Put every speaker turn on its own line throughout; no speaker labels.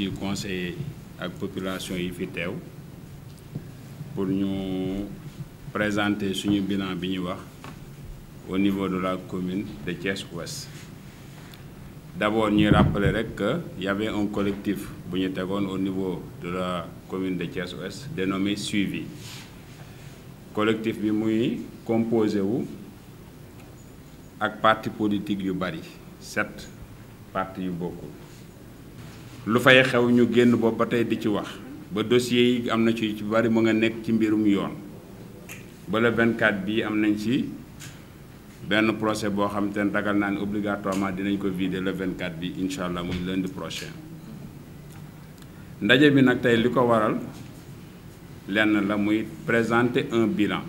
aussi conseiller ak population yi fi teew pour ñu présenter suñu bilan bi ñu wax au niveau de la commune de Thiès-Ouest. D'abord ñuy rappeler rek que y avait un collectif bu ñu tegoon au niveau de la commune de Thiès-Ouest dénommé Suivi. Collectif bi muy composé wu ak parti politique yu bari 7 partis yu bokkul lu fay xew ñu génn boobu ba tey di ci wax ba dossier yi am na ci bari mu nga nekk ci mbirum yoon ba le 24 bii am nañ ci benn procès boo xam te ne ragal naa ne obligatoirement dinañ ko vider le 24 bi incha allah muy lundi prochain. ndaje bi nag tey li ko waral lenn la muy présenter un bilan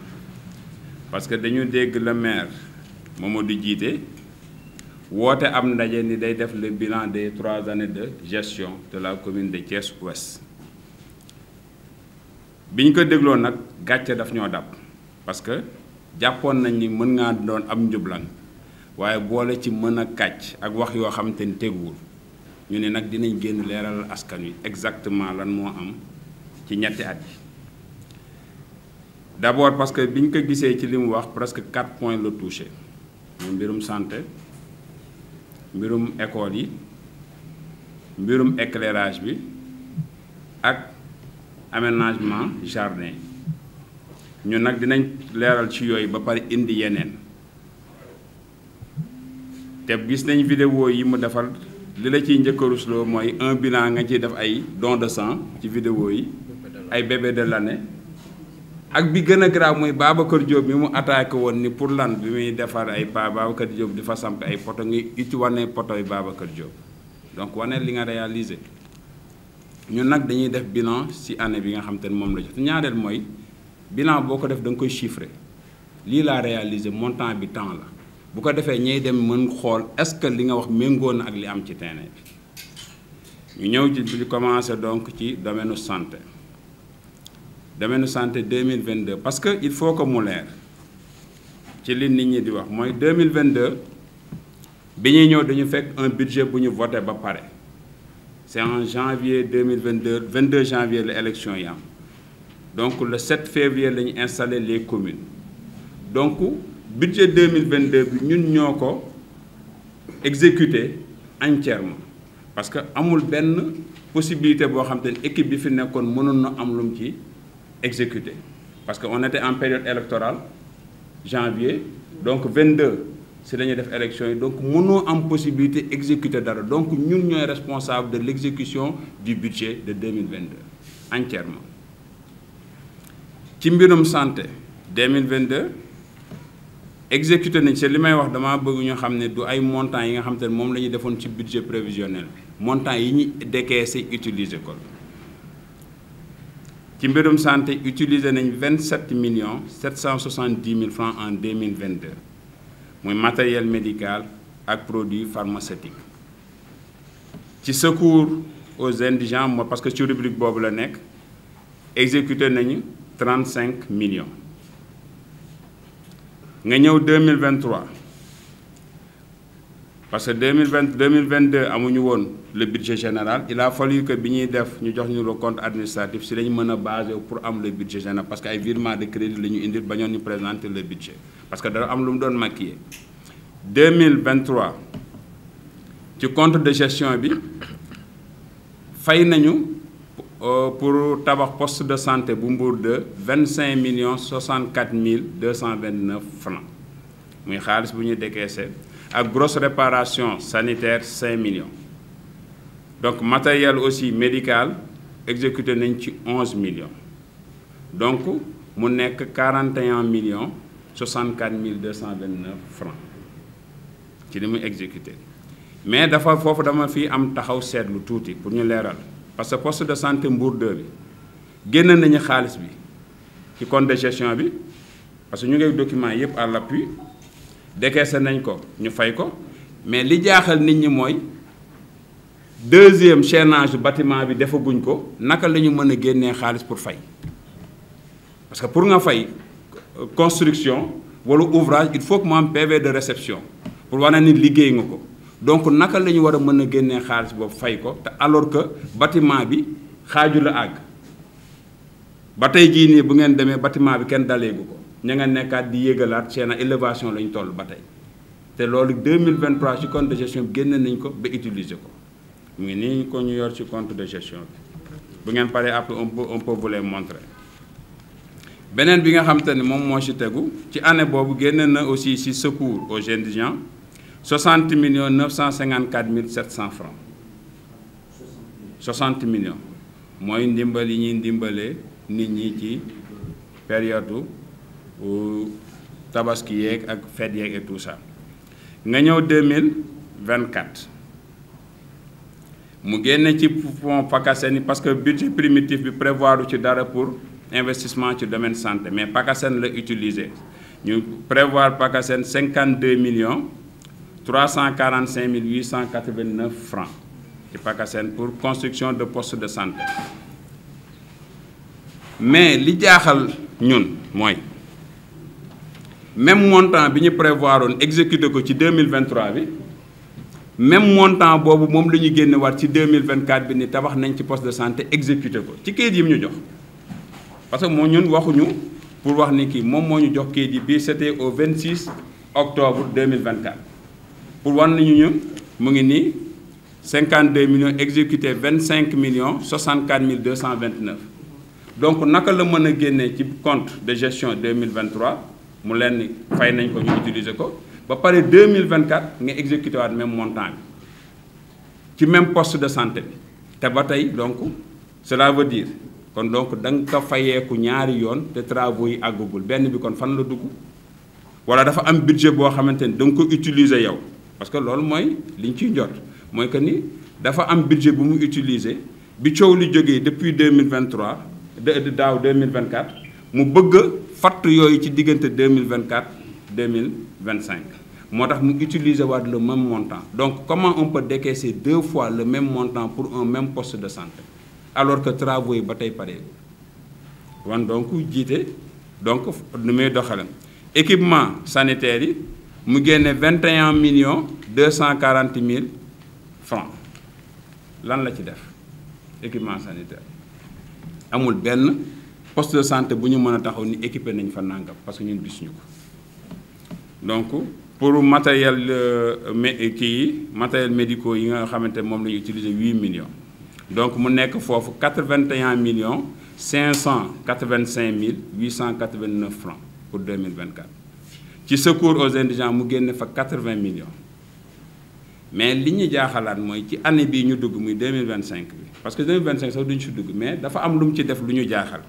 parce que dañu dégg le maire Mamadou Djité woote am ndaje ni day def le bilan des 3 années de gestion de la commune de Thiès-Ouest. bi ñu ko dégloo nag gàcce daf ñoo dab parce que jàppoon nañ ni mën ngaa doon am njublan waaye boole ci mën a kàcc ak wax yoo xamante ni teguwul ñu ne nag dinañ génn leeral askan wi exactement lan moo am ci ñetti at yi. D'abord parce que bi ñu ko gisee ci li mu wax presque 4 points la touché muy mbirum santé mbirum école yi mbirum éclairage bi ak aménagement jardin ñu nag dinañ leeral ci yooyu ba pare indi yeneen te gis nañ vidéo yi mu defal li la ciy njëkk a rusloo mooy un bilan nga ciy def ay don de sang ci vidéo yi ay bébé de l'année ak bi gën a grave mooy Babacar Diop bi mu attaqué woon ni pour lan bi muy defar ay Babacar Diop di fa samp ay poto ngi uti wane poto yi Babacar Diop donc wane li nga réalisé ñun nag dañuy def bilan ci année bi nga xam te ne moom la jox ñaareel mooy bilan boo ko def da nga koy chiffrer lii laa réalisé montant bi temps la bu ko defee ñey dem mën xool est-ce que li nga wax méngoo na ak li am ci terrain bi ñu ñëw ci bi commencé donc ci domaine santé. Domaine santé 2022 parce que il faut que mu leer ci li nit ñi di wax mooy 2022 bi ñuy ñëw dañu fekk un budget bu ñu voté ba pare c'est en janvier 2022 22 janvier la élection yi am donc le 7 février la ñu installé les communes donc budget 2022 bi ñun ñoo ko exécuté entièrement parce que amul benn possibilité boo xam te ne équipe bi fi nekkoon mënoon na am lu mu ci exécuté parce que on était en période électorale janvier donc 22 si dañuy def élection yi donc mënoo am possibilité exécuter dara donc ñun ñooy responsable de l'exécution du budget de 2022 entièrement. ci mbirum santé 2022 exécuté nañ ci li may wax damaa bëgg ñu xam ne du ay montants yi nga xam te ne moom la ñuy defoon ci budget prévisionnel bi montants yi ñu décaissé utiliser ko. ci mbirum santé utilisé nañ 27 770 000 francs en 2022 muy matériel médical ak produits pharmaceutiques ci secours aux indigents mooy parce que ci rubrique boobu la nekk exécuté nañu 35 millions nga ñëw 2023 parce que 2022 amuñu woon le budget général il a fallu que bi ñuy def ñu jox ñu le compte administratif si lañu mën a basé pour am le budget général parce que ay virement de crédit la ñu indil ba ñoon ñu présenter le budget parce que dara am lu mu doon maquillé 2023 ci compte de gestion bi fay nañu pour tabax poste de santé bu Mbour de 25 064 229 francs muy xaalis bu ñuy décaissé ak grosse réparation sanitaire 5 millions donc matériel aussi médical exécuté nañ ci 11 millions donc mu nekk 41 064 229 francs ci li muy exécuté mais dafa foofu dama fi am taxaw seetlu tuuti pour ñu leeral parce que poste de santé Mbour 2 bi génn nañu xaalis bi ci compte de gestion bi parce que ñu ngi document yëpp à l'appui décaissé nañ ko ñu fay ko mais li jaaxal nit ñi mooy deuxième chaînage bâtiment bi defaguñ ko naka la ñu mën a génnee xaalis pour fay parce que pour nga fay construction wala ouvrage il faut que mu am PV de réception pour wane ni liggéey nga ko donc naka la ñu war a mën a génnee xaalis boobu fay ko te alors que bâtiment bi xaaju la àgg ba tey jii nii bu ngeen demee bâtiment bi kenn daleegu ko ña nga nekkaat di yéegalaat seen élévation la ñu toll ba tey te loolu 2023 ci compte de gestion bi génne nañ ko ba utiliser ko mu ngi nii ko ñu yor ci compte de gestion bi bu ngeen paree après on peut vous les montrer. beneen bi nga xam te ne moom moo ci tegu ci année boobu génne na aussi ci secours aux indigents 60 954 700 francs 60 millions mooy ndimbal yi ñuy ndimbalee nit ñi ci période tabaski yeeg ak fête yeeg et tout ça nga ñëw 2024 mu génne ci fonds PACASEN parce que budget primitif bi prévoir ci dara pour investissement ci domaine santé mais PACASEN la utiliser ñu prévoir PACASEN 52 345 889 francs ci PACASEN pour construction de postes de santé mais li jaaxal ñun mooy même montant bi ñu prévoir woon exécuté ko ci 2023 bi même montant boobu moom la ñu génne waat ci 2024 bi ni tabax nañ ci poste de santé exécuté ko ci kayit yi mu ñu jox parce que moo ñun waxuñu pour wax ni kii moom moo ñu jox kayit yi bii c'était au 26 octobre 2024 pour wan nañu ñun mu ngi nii 52 millions exécuté 25 millions 64 229 donc naka la mën a génnee ci compte de gestion 2023 mu leen ni fay nañ ko ñu utiliser ko ba pare 2024 nga exécuté waat même montant bi ci même poste de santé bi te ba tey donc cela veut dire kon donc da nga ko fayeeku ñaari yoon te travaux yi àggagul benn bi kon fan la dugg wala dafa am budget boo xamante ni da nga ko utiliser yow parce que loolu mooy li ñu ciy jot mooy que ni dafa am budget bu mu utiliser bi coow li jógee depuis 2023 daaw 2024 mu bëgg a fatt yooyu ci diggante 2024 2025 moo tax mu utiliser waat le même montant donc comment on peut décaisser 2 fois le même montant pour un même poste de santé alors que travaux yi ba tey pare wan donc jiite donc nu muy doxalam équipement sanitaire yi mu génne 21 240 000 francs lan la ci def équipement sanitaire amul benn poste de santé bu ñu mën a taxaw ni équipé nañ fa nangam parce que ñun gisuñu ko donc pour matériel matériel médicaux yi nga xamante moom la ñu utiliser 8 millions donc mu nekk foofu 81 585 889 francs pour 2024 ci secours aux indigents mu génne fa 80 millions mais li ñu jaaxalaat mooy ci année bii ñu dugg muy 2025 bi parce que 2025 sax duñu si dugg mais dafa am lu mu ci def lu ñu jaaxal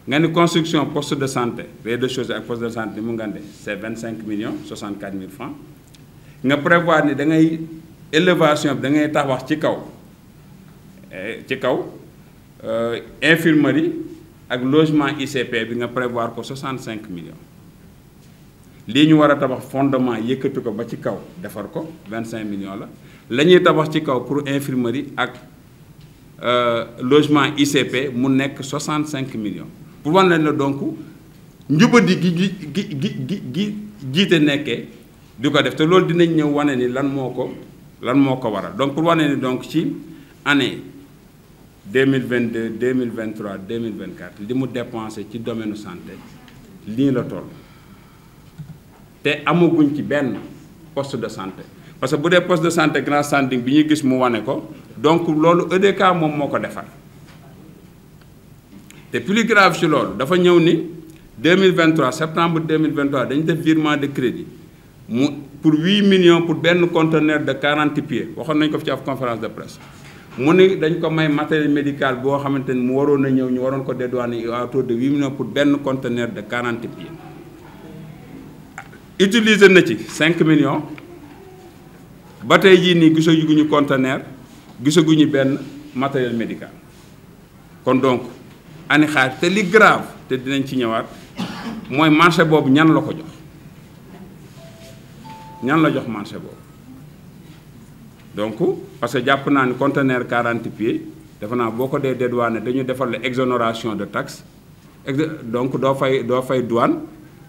nga ni construction poste de santé rez-de-chaussée ak poste de santé mu ngande c'est 25 64 000 francs nga prévoir ni da ngay élévation bi da ngay tabax ci kaw infirmerie ak logement ICP bi nga prévoir ko 65 millions lii ñu war a tabax fondement yëkkati ko ba ci kaw defar ko 25 millions la ñuy tabax ci kaw pour infirmerie ak logement ICP mu nekk 65 millions pour wan leen la donc njubadi gi jiite nekkee di ko def te loolu dinañ ñëw wane ni lan moo ko waral donc pour wane ni donc ci année 2022 2023 2024 li mu dépensé ci domaine santé lii la toll te amaguñ ci benn poste de santé parce que bu dee poste de santé grand standing bi ñuy gis mu wane ko donc loolu EDK moom moo ko defar te plus grave ci loolu dafa ñëw ni 2023 septembre 2023 dañu def virement de crédit mu pour 8 millions pour benn conteneur de 40 pieds waxoon nañu ko fi ci ab conférence de presse mu ni dañ ko may matériel médical boo xamante ni mu waroon a ñëw ñu waroon ko dédouaner à hauteur de 8 millions pour benn conteneur de 40 pieds utiliser na ci 5 millions ba tey jii nii gisaguñu conteneur gisaguñu benn matériel médical kon donc ani xaar te li grave te dinañ ci ñëwaat mooy marché boobu ñan la ko jox ñan la jox marché boobu donc parce que jàpp naa ni conteneur 40 pieds defe naa boo ko dee dédouané dañu defal la exonération de taxe donc doo fay douane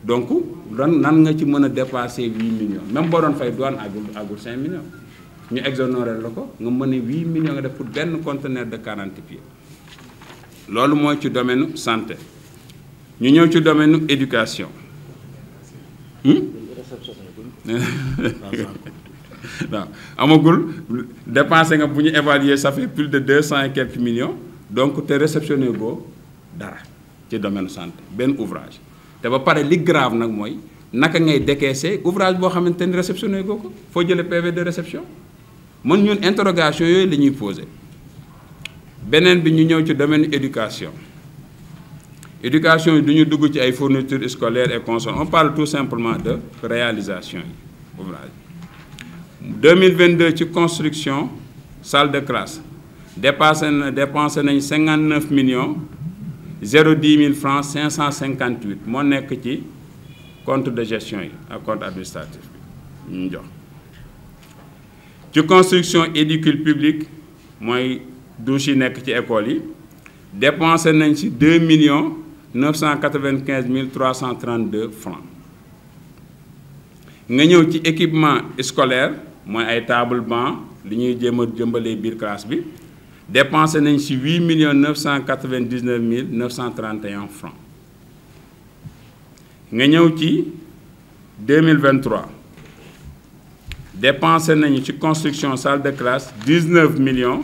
donc nan nga ci mën a dépasser 8 millions même boo doon fay douane àggul 5 millions ñu exonéré la ko nga mën a 8 millions nga def pour benn conteneur de 40 pieds loolu mooy ci domaine santé ñu ñëw ci domaine éducation waaw amagul dépensé nga bu ñu évaluer ça fait plus de 200 et quelques millions donc te réceptionné boo dara ci domaine santé benn ouvrage te ba pare li grave nag mooy naka ngay décaisser ouvrage boo xamante ni réceptionné goo ko foo jëlee PV de réception mën ñun interrogation yooyu la ñuy posé beneen bi ñu ñëw ci domaine éducation éducation yi du ñu dugg ci ay fournitures scolaires et consorts on parle tout simplement de réalisation yi ouvrage 2022 ci construction salle de classe dépensé nañ 59 millions 010 000 francs 558 moo nekk ci compte de gestion yi ak compte administratif bi ñu jox ci construction édicule public mooy douche yi nekk ci école yi dépensé nañ ci 2 millions 995 332 francs nga ñëw ci équipement scolaire mooy ay table banc li ñuy jéem a jëmbalee biir classe bi dépensé nañ ci 8 millions 999 931 francs nga ñëw ci 2023 dépensé nañu ci construction salle de classe 19 millions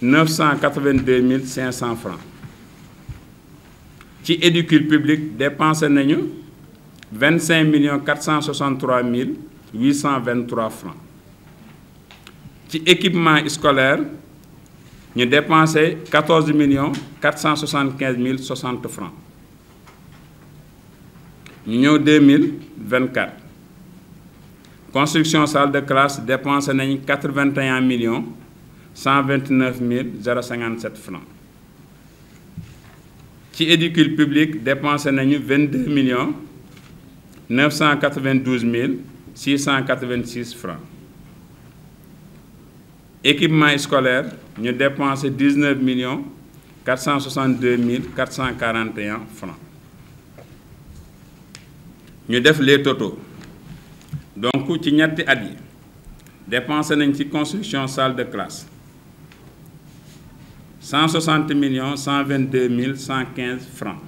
982 500 francs ci éducule public dépensé nañu 25 millions 463 823 francs ci équipement scolaire ñu dépensé 14 millions 475 060 francs ñu ñëw 2024 construction salle de classe dépensé nañu 81 millions 129 057 francs ci éducule public dépensé nañu 22 millions 992 686 francs équipement scolaire ñu dépensé 19 millions 462 441 francs ñu def les totaux donc ci ñetti at yi dépensé nañ ci construction salle de classe 160 millions 122 115 francs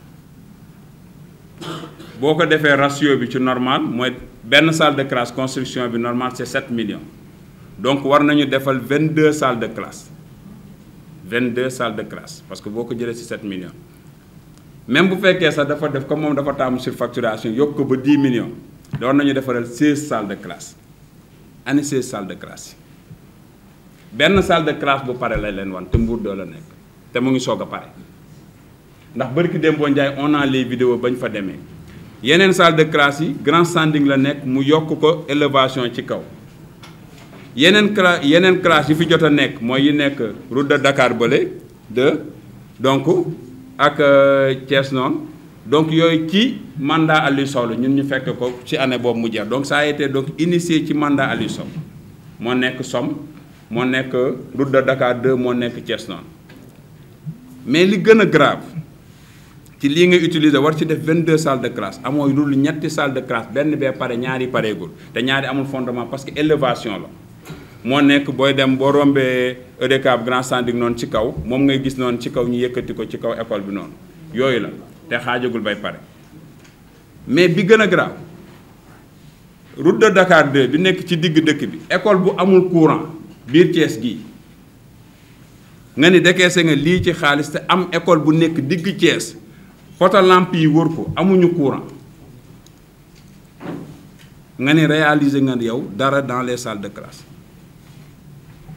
boo ko defee ratio bi ci normal mooy benn salle de classe construction bi normal c'est 7 millions donc war nañu defal 22 salles de classe 22 salles de classe parce que boo ko jëlee ci 7 millions même bu fekkee sax dafa def comme moom dafa taamu surfacturation yokk ko ba 10 millions doon nañu defaral 16 salles de classe ani 16 salles de classe benn salle de classe bu pare lay leen wan te Mbour doo la nekk te mu ngi soog a pare ndax barki Dembo Ndiaye on a les vidéos bañ fa demee yeneen salle de classe yi grand standing la nekk mu yokk ko élévation ci kaw yeneen classe yi fi jot a nekk mooy yi nekk route de Dakar bële donc ak Thiès noonu donc yooyu ci mandat Aliou Sow la ñun ñu fekk ko ci année boobu mu jeex donc ça a été donc initié ci mandat Aliou Sow moo nekk Somme moo nekk route de Dakar 2 moo nekk Thiès noonu mais li gën a grave ci lii nga utiliser war ci def 22 salles de classe amoo lu ñetti salle de classe benn bee pare ñaari pareegul te ñaari amul fondement parce que élévation la moo nekk booy dem boo rombee EDCAP grand standing noonu ci kaw moom ngay gis noonu ci kaw ñu yëkkati ko ci kaw école bi noonu yooyu la te xaajagul bay pare mais bi gën a grave route de Dakar 2 bi nekk ci digg dëkk bi école bu amul courant biir Thiès gii nga ni décaissé nga lii ci xaalis te am école bu nekk digg Thiès poto lampe yi wër ko amuñu courant nga ni réaliser nga yow dara dans les salles de classe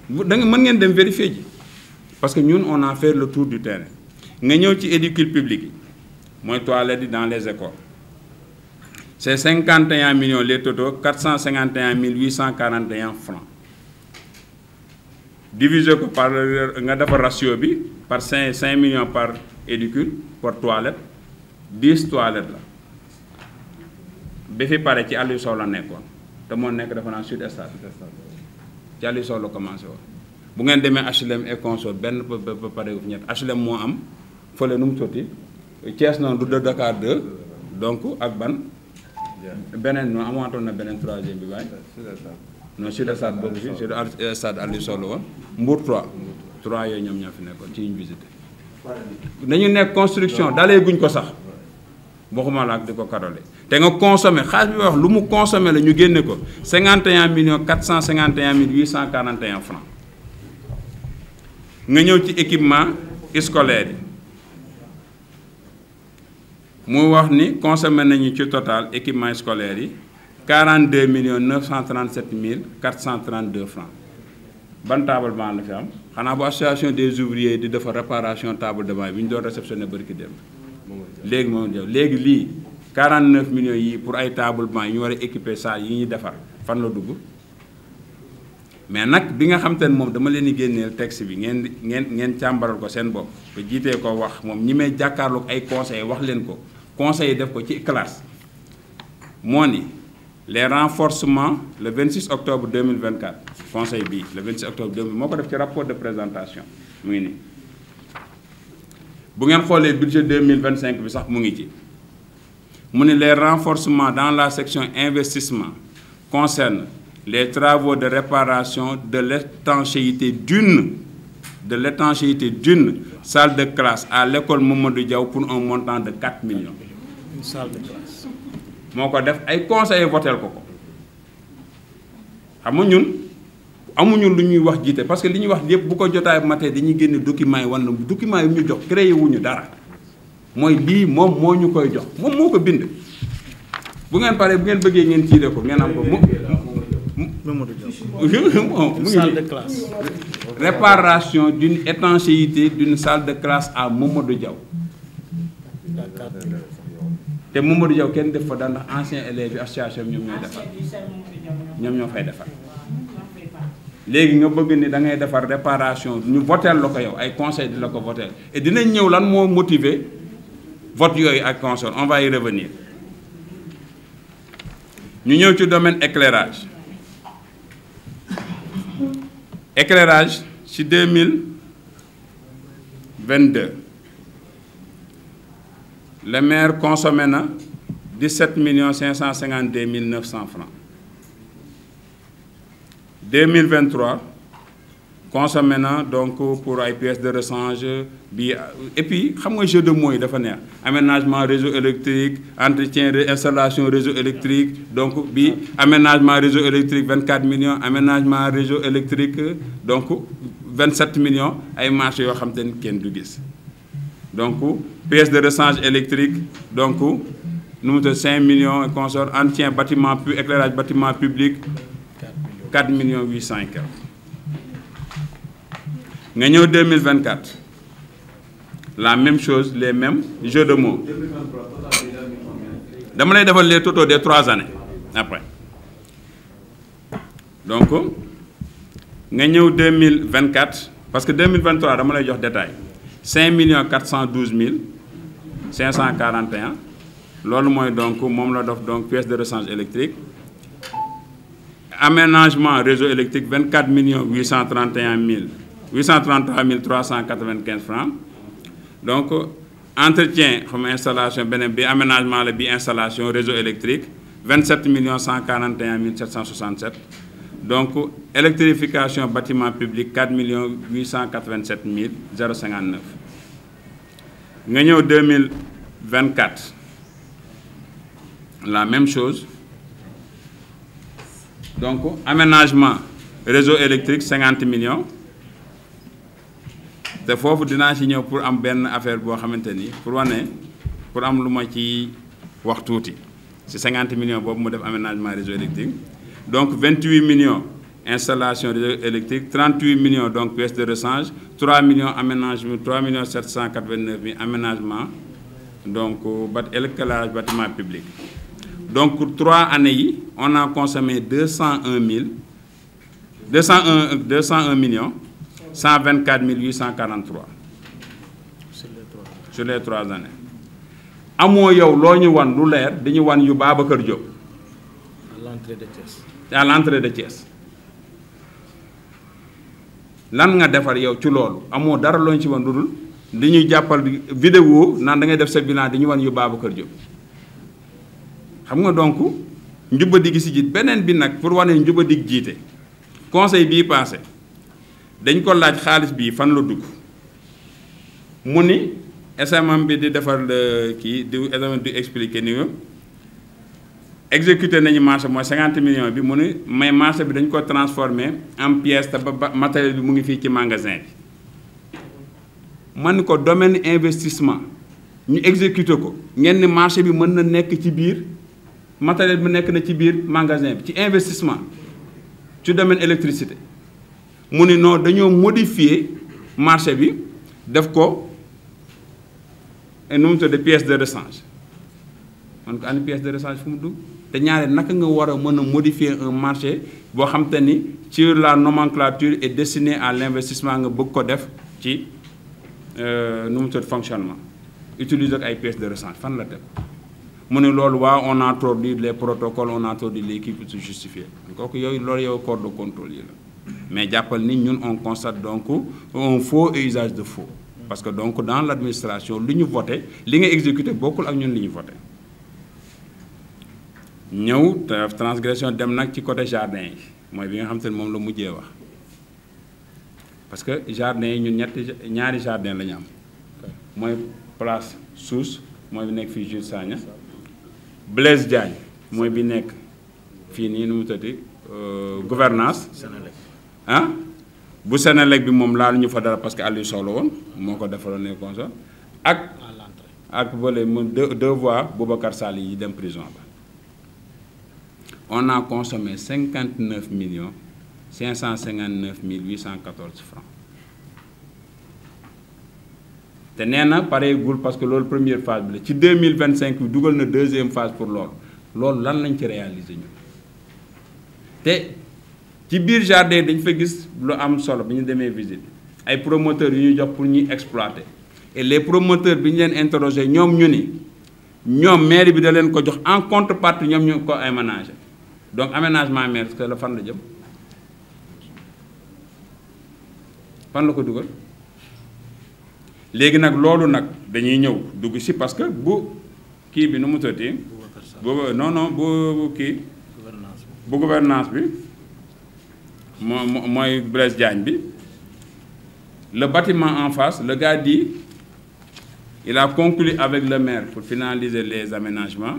da nga mën ngeen dem vérifier ji parce que ñun on a fait le tour du terrain nga ñëw ci éducule public yi mooy toilettes yi dans les écoles c'est 51 millions les totaux 451 841 francs divisé ko par nga defar ratio bi par 5 millions par éducule par toilette 10 toilettes la bi fi pare ci Aliou Sow la nekkoon te moo nekk dafa naan sud stade ci Aliou Sow la commencé woon bu ngeen demee HLM et consort benn ba pare fu ñett HLM moo am fële nu mu sotti Thiès noonu du de Dakar 2 donc ak ban beneen noonu amaatoon na beneen troisième bi waaye non Sud Stade boobu fi Sud Stade Aliou Sow la woon Mbour 3 yooyu ñoom ñoo fi nekkoon ci ñu visité dañu nekk construction dalee guñ ko sax waxuma la ak di ko karole te nga consommé xaalis bi wax lu mu consommé la ñu génne ko 51 451 841 francs nga ñëw ci équipement scolaire yi mu wax ni consommé nañu ci total équipement scolaire yi 42 937 432 francs ban table banc la fi am xanaa bu association des ouvriers di defar réparation table de banc bi ñu doon réceptionné barki dem léegi moom jëw léegi lii 49 millions yi pour ay table banc yi ñu war a équiper salle yi ñuy defar fan la dugg mais nag bi nga xam te ne moom dama leen di génneel texte bi ngeen càmbaral ko seen bopp ba jiitee ko wax moom ñi may jàkkaarloog ay conseils wax leen ko conseils def ko ci classe moo ni les renforcements le 26 octobre 2024 conseil bi le 26 octobre 2024 moo ko def ci rapport de présentation mu ngi nii bu ngeen xoolee budget 2025 bi sax mu ngi ci mu ni les renforcements dans la section investissement concernent les travaux de réparation de l'étanchéité d'une salle de classe à l'école Mamadou Diaw pour un montant de 4 millions.
Une salle de classe.
moo ko def ay conseillers votel ko xam nga ñun amuñu lu ñuy wax jiite parce que li ñuy wax yëpp bu ko jotaay matee dañuy génne documents yi wala documents yi ñu jox créé wuñu dara mooy lii moom moo ñu koy jox moom moo ko bind. bu ngeen paree bu ngeen bëggee ngeen tiire ko ngeen am ko
Mamadou Diaw.
mu
Salle de classe.
Réparation d'une étanchéité d'une salle de classe à Mamadou Diaw. te Mamadou Diaw kenn def fa daan ndax anciens élèves yi association ñoom ñooy defar ñoom ñoo fay defar léegi nga bëgg ni da ngay defar réparation ñu voteel la ko yow ay conseil di la ko voteel et dinañ ñëw lan moo motiver vote yooyu ak conseil on va y revenir ñu ñëw ci domaine éclairage ci 2022 le maire consommé na 17 552 900 francs 2023 consommé na donc pour ay pièces de rechange bi et puis xam nga jeu de mots yi dafa neex aménagement réseau électrique entretien installation réseau électrique donc bi aménagement réseau électrique 24 millions aménagement réseau électrique donc 27 millions ay marché yoo xam te ni kenn du gis donc pièces de rechange électrique donc nu mu tudd 5 millions et consort entretien bâtiment éclairage bâtiment public 4 millions 800 et quelques nga ñëw 2024 la même chose les mêmes jeux de mots dama lay defal les totaux des 3 années après donc nga ñëw 2024 parce que 2023 dama lay jox détail 5 412 541 loolu mooy donc moom la def donc pièce de rechange électrique aménagement réseau électrique 24 833 395 francs donc entretien comme installation beneen bi aménagement la bi installation réseau électrique 27 141 767 donc électrification bâtiment public 4 887 059 nga ñëw 2024 la même chose donc aménagement réseau électrique 50 millions te foofu dinaa ci ñëw pour am benn affaire boo xamante ni pour wane pour am lu ma ci wax tuuti ci 50 millions boobu mu def aménagement réseau électrique donc 28 millions installation réseau électrique 38 millions donc pièces de rechange 3 millions aménagement 3 789 000 aménagement donc éclairage bâtiment public donc pour 3 années yi on a consommé 201 millions 124 843 sur les 3 années amoo yow loo ñu wan lu leer dañu wan yu Babacar Diop à l'entrée de Thiès lan nga defar yow ci loolu amoo dara loo ñu ci wan lu dul di ñuy jàppal vidéo naan da ngay def sa bilan di ñu wan yu Babacar Diop xam nga donc njubadi gi si jiit beneen bi nag pour wane njubadi jiite conseil bii passé dañ ko laaj xaalis bii fan la dugg mu ni SMM bi di defar kii di SMM di expliquer ni exécuté nañu marché mooy 50 millions bi mu ni mais marché bi dañ ko transformé en pièce te ba matériel bi mu ngi fii ci magasin bi man ni ko domaine investissement ñu exécuté ko ngeen ni marché bi mën na nekk ci biir matériel bi nekk na ci biir magasin bi ci investissement ci domaine électricité mu ni non dañoo modifier marché bi def ko nu mu tudd pièce de rechange man ko andi pièce de rechange fu mu dugg te ñaare naka nga war a mën a modifier un marché boo xam te ni sur la nomenclature est destinée à l'investissement nga bëgg ko def ci nu mu tudd fonctionnement utiliser ak ay pièces de rechange fan la teg mu ne loolu waaw on a introduit les protocoles on a introduit l'équipe pour se justifier kooku yooyu loolu yow corps de contrôle yi la mais jàppal ni ñun on constate donc un faux et usage de faux parce que donc dans l'administration li ñu voté li nga exécuté bokkul ak ñun li ñu voté ñëw transgression dem nag ci côté jardin yi mooy bi nga xam te ne moom la mujjee wax parce que jardin yi ñun ñaari jardin la ñu am mooy place Sousse mooy bi nekk fii Jules Sagna Blaise Diagne mooy bi nekk fii nii nu mu tëddi gouvernance ah bu Sénélec bi moom laal ñu fa dara parce que Aliou Sow la woon moo ko defaloon ne constat ak bële mu deux voies Boubacar Sall yi dem prison ba on a consommé 59 559 814 francs te nee na pareegul parce que loolu première phase bi la ci 2025 bi dugal na deuxième phase pour loolu lan lañ ci réaliser ñu te ci biir jardin dañ fa gis lu am solo bi ñu demee visite ay promoteurs yu ñu jox pour ñuy exploiter et les promoteurs bi ñu leen interroger ñoom ñu ni ñoom mairie bi da leen ko jox en contrepartie ñoom ñu ko aménagé donc aménagement maire que la fan la jëm fan la ko dugal léegi nag loolu nag dañuy ñëw dugg si parce que bu kii bi nu mu tëddee bu kii bu gouvernance bi mooy Blaise Diagne bi le bâtiment en face le gars dit il a conclu avec le maire pour finaliser les aménagements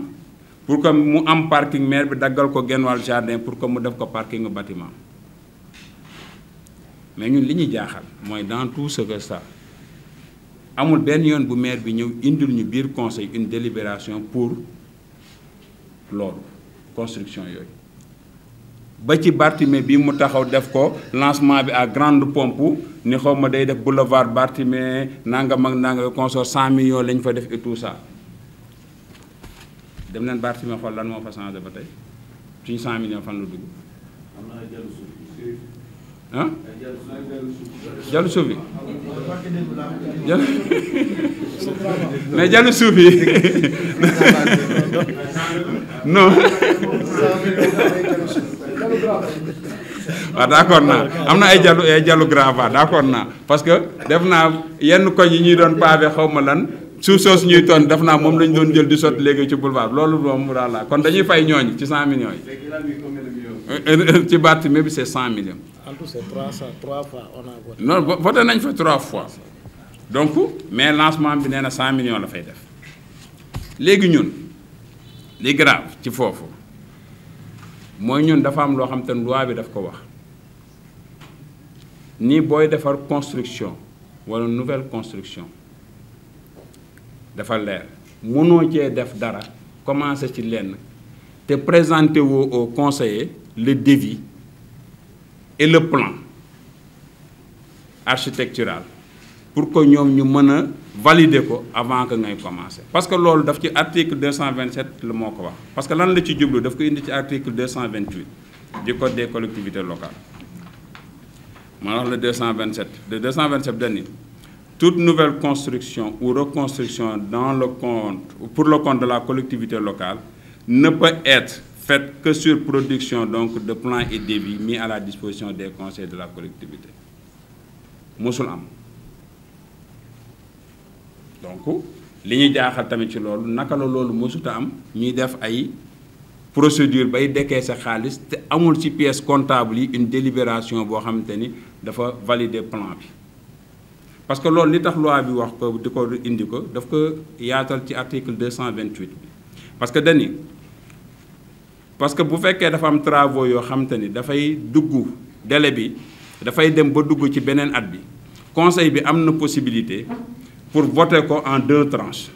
pour que mu am parking maire bi daggal ko genn wàll jardin pour que mu def ko parking bâtiment mais ñun li ñu jaaxal mooy dans tout ce que ça amul benn yoon bu maire bi ñëw indil ñu biir conseil une délibération pour loolu construction yooyu ba ci Barthélemy bi mu taxaw def ko lancement bi à grande pompe ni xaw ma day def boulevard Barthélemy nangam ak nangam consort 100 millions lañ fa def et tout ça dem leen Barthélemy xool lan moo fa changé ba tey suñu 100 millions fan la dugg ah jalu suuf bi mais jalu suuf yi non waaw d'accord naa am na ay jalu grava d'accord naa parce que def naa yenn koñ yi ñuy doon pavé xaw ma lan suuf soosu ñuy toon def naa moom lañu doon jël di sotti léegi ci boulevard loolu moom daal la kon dañuy fay ñooñu ci 100 millions yi ci Barthélemy bi c'est 100 millions.
En tout c'est 3 fois on a voté.
non voté nañ fa 3 fois donc mais lancement bi nee na 100 millions la fay def léegi ñun li grave ci foofu mooy ñun dafa am loo xam te ne loi bi daf ko wax ni booy defar construction wala nouvelle construction dafa leer mënoo cee def dara commencer ci lenn te présenter woo au conseiller le devis et le plan architectural pour que ñoom ñu mën a valider ko avant que ngay commencer parce que loolu daf ci article 227 la moo ko wax parce que lan la ci jublu daf ko indi ci article 228 du code des collectivités locales ma wax le 227 le 227 dañu toute nouvelle construction ou reconstruction dans le compte pour le compte de la collectivité locale ne peut être faite que sur production donc de plans et devis mis à la disposition des conseils de la collectivité mosul am donc li ñuy jaaxal tamit ci loolu naka la loolu mosuta am ñuy def ay procédure bay décaisser xaalis te amul ci pièce comptable yi une délibération boo xamante ni dafa valider plan bi parce que loolu li tax loi bi wax ko di ko indi ko daf ko yaatal ci article 228 bi parce que dañi parce que bu fekkee dafa am travaux yoo xamante ni dafay dugg délai bi dafay dem ba dugg ci beneen at bi conseil bi am na possibilité pour voter ko en 2 tranches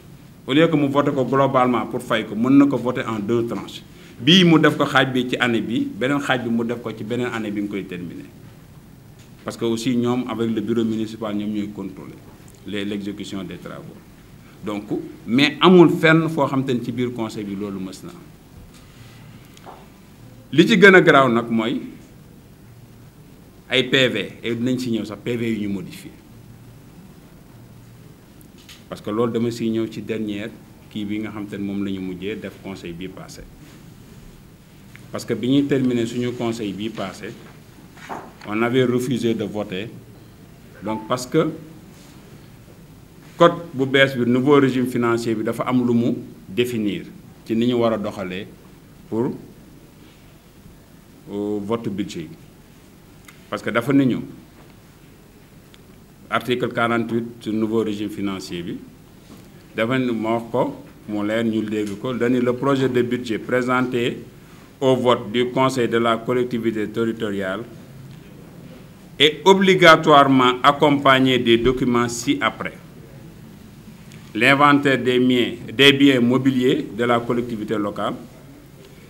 au lieu que mu voter ko globalement pour fay ko mën na ko voter en 2 tranches bii mu def ko xaaj bi ci année bi beneen xaaj bi mu def ko ci beneen année bi nga koy terminer parce que aussi ñoom avec le bureau municipal ñoom ñooy contrôler l'exécution des travaux donc mais amul fenn foo xamante ni ci biir conseil bi loolu mës na am li ci gën a garaaw nag mooy ay PV et dinañ si ñëw sax PV yu ñu modifié parce que loolu dama siy ñëw ci dernière kii bi nga xamante ni moom la ñu mujjee def conseil bii passé parce que bi ñuy terminer suñu conseil bii passé on avait refusé de voter donc parce que code bu bees bi nouveau régime financier bi dafa am lu mu définir ci ni ñu war a doxalee pour vote budget yi parce que dafa ni ñu article 48 ci nouveau régime financier bi dafa ni ma wax ko mu leer ñu dégg ko dañu le projet de budget présenté au vote du conseil de la collectivité territoriale est obligatoirement accompagné des documents ci-après. L'inventaire des biens mobiliers de la collectivité locale,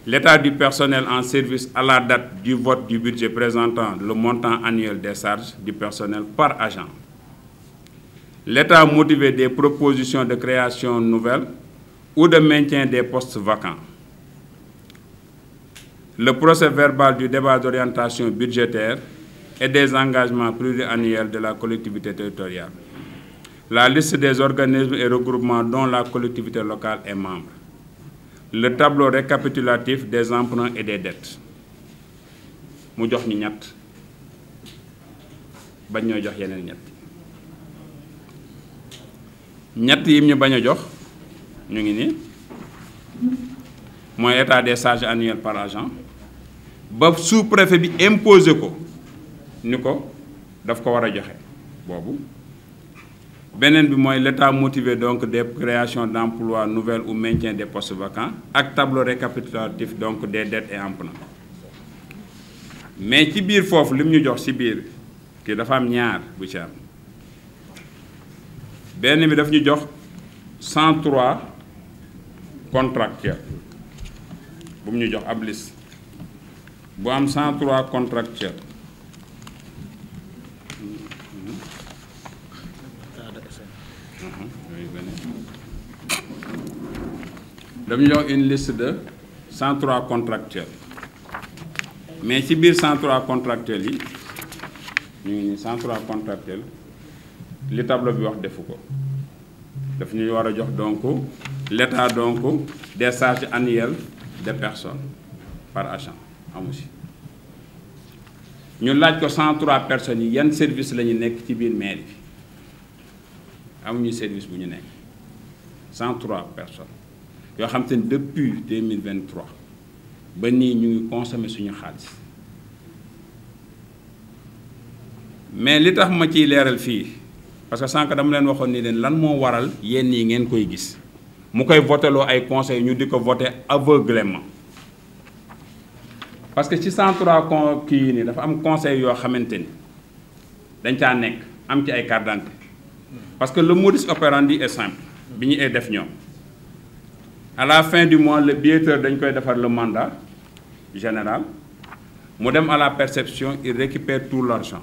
l'état du personnel en service à la date du vote du budget présentant le montant annuel des charges du personnel par agent, l'état motivé des propositions de création nouvelles ou de maintien des postes vacants, le procès-verbal du débat d'orientation budgétaire et des engagements pluriannuels de la collectivité territoriale, la liste des organismes et regroupements dont la collectivité locale est membre, le tableau récapitulatif des emprunts et des dettes. mu jox ñu ñett bañ ñoo jox yeneen ñett yi ñu bañ a jox ñu ngi nii mooy état des charges annuelles par agent ba sous-préfet bi imposé ko ni ko daf ko war a joxe boobu beneen bi mooy l'état motivé donc des créations d'emplois nouvelles ou maintien des postes vacants ak tableau récapitulatif donc des dettes et emprunts mais ci biir foofu li mu ñu jox ci biir kii dafa am ñaar bu ci am benn bi daf ñu jox 103 contractuels bu mu ñu jox ab liste bu am 103 contractuels dañu jox une liste de 103 contractuels mais ci biir 103 contractuels yi ñu ngi nii 103 contractuels li tableau bi wax defu ko daf ñu war a jox donc l'état donc des charges annuelles de personnes par agent amu si ñu laaj ko 103 personnes yi yan service la ñu nekk ci biir mairie bi amuñu service bu ñu nekk 103 personnes yoo xam te ne depuis 2023 ba nii ñu ngi consommer suñu xaalis mais li tax ma ciy leeral fii parce que sànq dama leen waxoon ni leen lan moo waral yenn yi ngeen koy gis mu koy voteloo ay conseils ñu di ko voter aveuglément parce que ci 103 kii yi nii dafa am conseil yoo xamante ni dañ caa nekk am ci ay carte d'identité parce que le modus operandi est simple bi ñu def ñoom à la fin du mois le biaiteur dañ koy defar le mandat général mu dem à la perception il récupère tout l'argent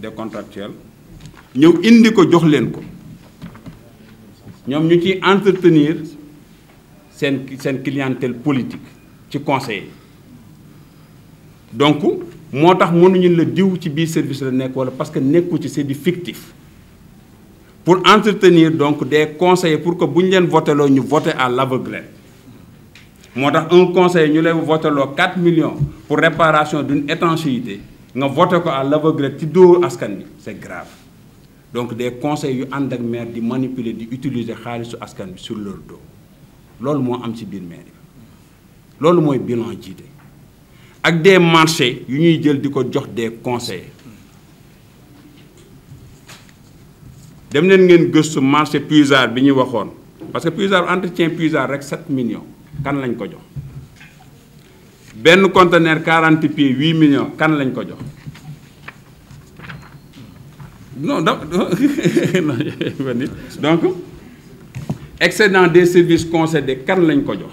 des contractuels ñëw indi ko jox leen ko ñoom ñu ciy entretenir seen clientèle politique ci conseil donc moo tax mënuñu la diw ci biir service la nekk wala parce que nekku ci c'est du fictif pour entretenir donc des conseillers pour que bu ñu leen voteloo ñu voter à l'aveugle moo tax un conseiller ñu leen voteloo 4 millions pour réparation d'une étanchéité nga voté ko à l'aveugle ci dóor askan bi c'est grave donc des conseils yu ànd ak maire di manipuler di utiliser xaalisu askan bi sur leur dos loolu moo am ci biir maire yi loolu mooy bilan jiite ak des marchés yu ñuy jël di ko jox des conseillers dem leen ngeen gëstu marché Puisard bi ñu waxoon parce que Puisard entretien Puisard rek 7 millions kan lañ ko jox benn conteneur 40 pieds 8 millions kan lañ ko jox non donc excédent des services concédés kan lañ ko jox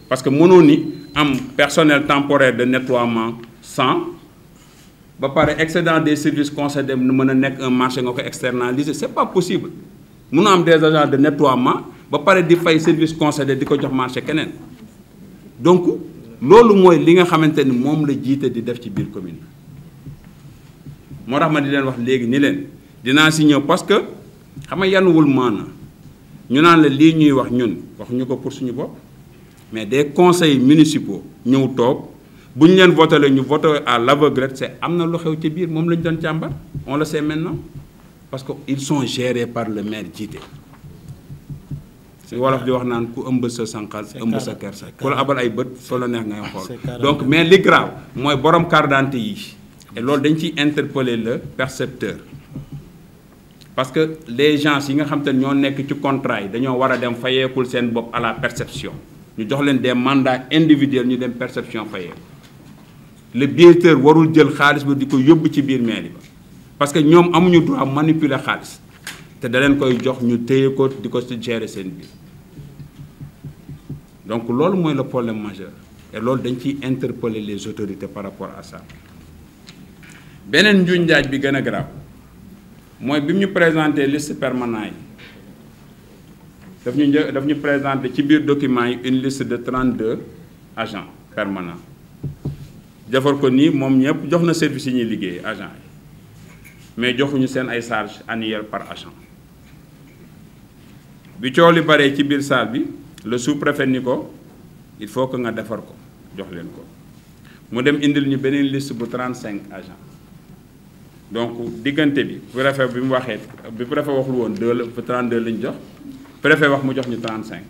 parce que mënoo ni am personnel temporaire de nettoiement 100 ba pare excédent des services concédés nu mën a nekk un marché nga ko externaliser c'est pas possible mënoo am des agents de nettoiement ba pare di fay service concédé di ko jox marché keneen donc loolu mooy li nga xamante ni moom la jiite di def ci biir commune moo tax ma di leen wax léegi ni leen dinaa si ñëw parce que xam nga yanuwul maana ñu naan la lii ñuy wax ñun waxuñu ko pour suñu bopp mais des conseils municipaux ñëw toog bu ñu leen voté ñu voté à l'aveuglette c'est am na lu xew ci biir moom la ñu doon càmbar on le sait maintenant parce que ils sont gérés par le maire jiite si wolof di wax naan ku ëmb sa sànqal ëmb sa kersa ku la abal ay bët soo la neex ngay xool donc mais li grave mooy borom carte d'identité yi et loolu dañ ciy interpeller le percepteur parce que les gens yi nga xam te ñoo nekk ci contrat yi dañoo war a dem fayeekul seen bopp à la perception ñu jox leen des mandats individuels ñu dem perception fayeeku le biaiteur warul jël xaalis ba di ko yóbbu ci biir mairie ba parce que ñoom amuñu droit manipuler xaalis te da leen koy jox ñu téye ko di ko gérer seen biir donc loolu mooy le problème majeur et loolu dañ ciy interpeller les autorités par rapport à ça beneen njuuñ njaaj bi gën a grave mooy bi mu ñu présenté liste permanente yi daf ñu présenté ci biir document yi une liste de 32 agents permanents defar ko nii moom ñëpp jox na service yi ñuy liggéey agents yi mais joxuñu seen ay charges annuelles par agent bi coow li baree ci biir salle bi le sous-préfet ni ko il faut que nga defar ko jox leen ko mu dem indil ñu beneen liste bu 35 agents donc diggante bi préfet bi mu waxee bi préfet waxul woon 32 lañ jox préfet wax mu jox ñu 35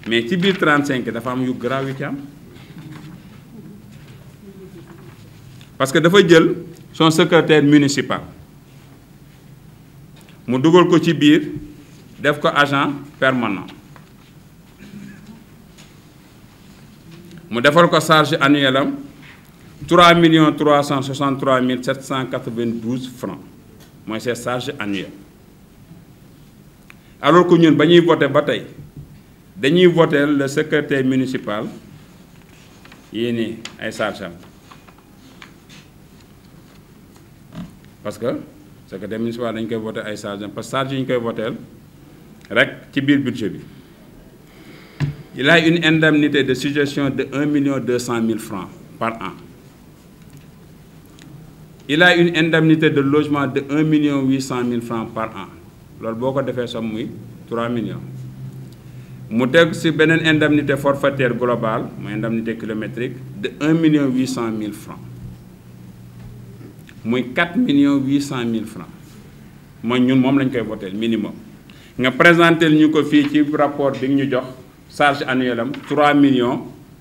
mais ci biir 35 dafa am yu grave yu ci am parce que dafa jël son secrétaire municipal mu dugal ko ci biir def ko agent permanent mu defal ko charge annuelle am 3 363 792 francs mooy ces charges annuelles alors que ñun ba ñuy voté ba tey dañuy voté le secrétaire municipal yéeni ay charges am parce que secrétaire municipal dañ koy voté ay charges am parce que charges yi ñu koy voté rek ci biir budget bi il a une indemnité de suggestion de 1 200 000 francs par an. Il a une indemnité de logement de 1 800 000 francs par an loolu boo ko defee somme muy 3 millions mu teg ci beneen indemnité forfaitaire globale mooy indemnité kilométrique de 1 800 000 francs muy 4 800 000 francs mooy ñun moom lañ koy voté minimum nga présenté ñu ko fii ci rapport bi ñu jox charge annuelle am 3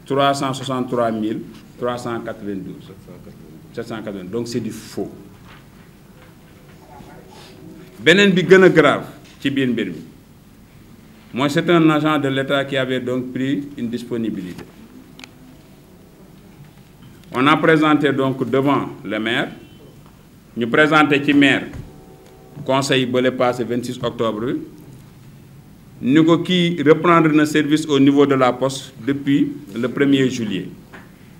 363 392 780 donc c'est du faux beneen bi gën a grave ci biir mbir mi mooy c'est un agent de l'État qui avait donc pris une disponibilité on a présenté donc devant le maire ñu présenté ci maire conseil ba le passé 26 octobre bi ni ko kii reprendre na service au niveau de la poste depuis le 1er juillet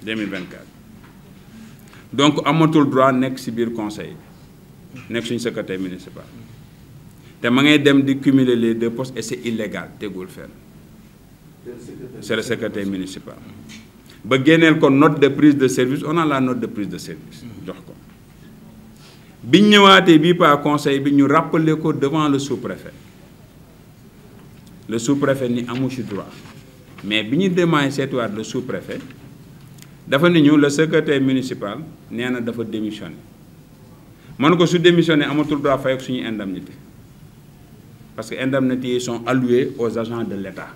2024 donc amatul droit nekk ci biir conseil nekk suñu secrétaire municipal te ma ngay dem di cumuler les deux postes et c'est illégal tegul fenn c'est le secrétaire municipal ba génneel ko note de prise de service on a la note de prise de service jox ko biñ ñëwaatee bii pas conseil bi ñu rappeler ko devant le sous-préfet ni amu ci droit mais bi ñu demandé seetuwaat le sous-préfet dafa ni ñu le secrétaire municipal nee na dafa démissionné man ko su démissionné amatul droit fay ak suñu indemnité parce que indemnités yi sont allouées aux agents de l'État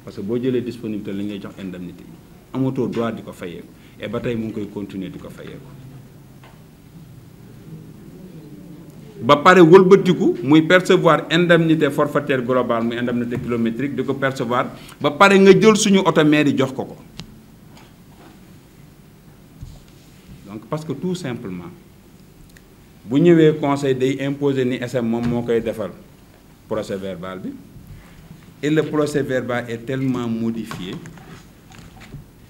parce que boo jëlee disponibilité li ngay jox indemnité yi amatoo droit di ko fayeeku et ba tey mu ngi koy continuer di ko fayeeku ba pare wëlbatiku muy percevoir indemnité forfaitaire globale muy indemnité kilométrique di ko percevoir ba pare nga jël suñu oto mairie jox ko ko donc parce que tout simplement bu ñëwee conseil day imposer ni SM moom moo koy defal procès verbal bi et le procès verbal est tellement modifié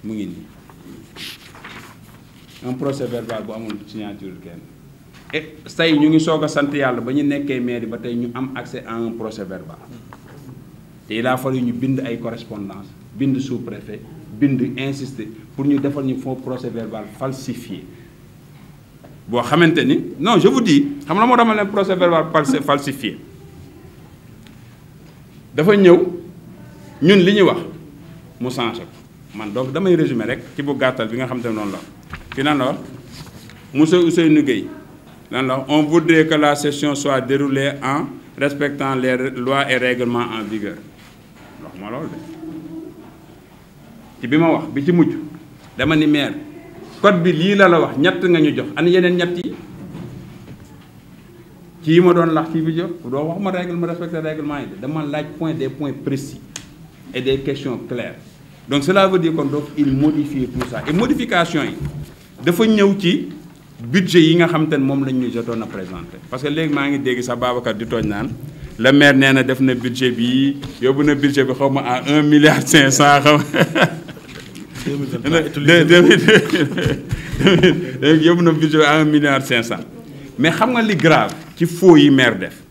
mu ngi nii un procès verbal bu amul signature kenn et tey ñu ngi soog a sant yàlla ba ñu nekkee mairie ba tey ñu am accès à un procès verbal te il a fallu ñu bind ay correspondance bind sous-préfet bind insister pour ñu defal ñu faux procès verbal falsifié boo xamante ni non je vous dis xam na moo dama leen procès verbal falsifié dafa ñëw ñun li ñuy wax mu changé ko man donc damay résumer rek ci bu gàttal bi nga xam te noonu la fi naan la wax monsieur Ousseynou Gueye lan la on voudrait que la session soit déroulée en respectant les lois et règlements en vigueur wax ma loolu de ci bi ma wax bi ci mujj dama ni maire code bi lii la wax ñett nga ñu jox ana yeneen ñett yi ci yi ma doon lax ci bi jox doo wax ma règlement respecter règlement yi de dama laaj des points précis et des questions claires donc cela veut dire kon donc il modifie tout ça et modification yi dafa ñëw ci budget yi nga xam te ne moom lañ ñu jotoon a présenté parce que léegi maa ngi dégg sax Babacar di tooñ naan le maire nee na def na budget bi yóbbu na budget bi xaw ma à 1,5 milliard xaw yóbbu na budget bi à 1,5 milliard mais xam nga li grave ci faux yi maire def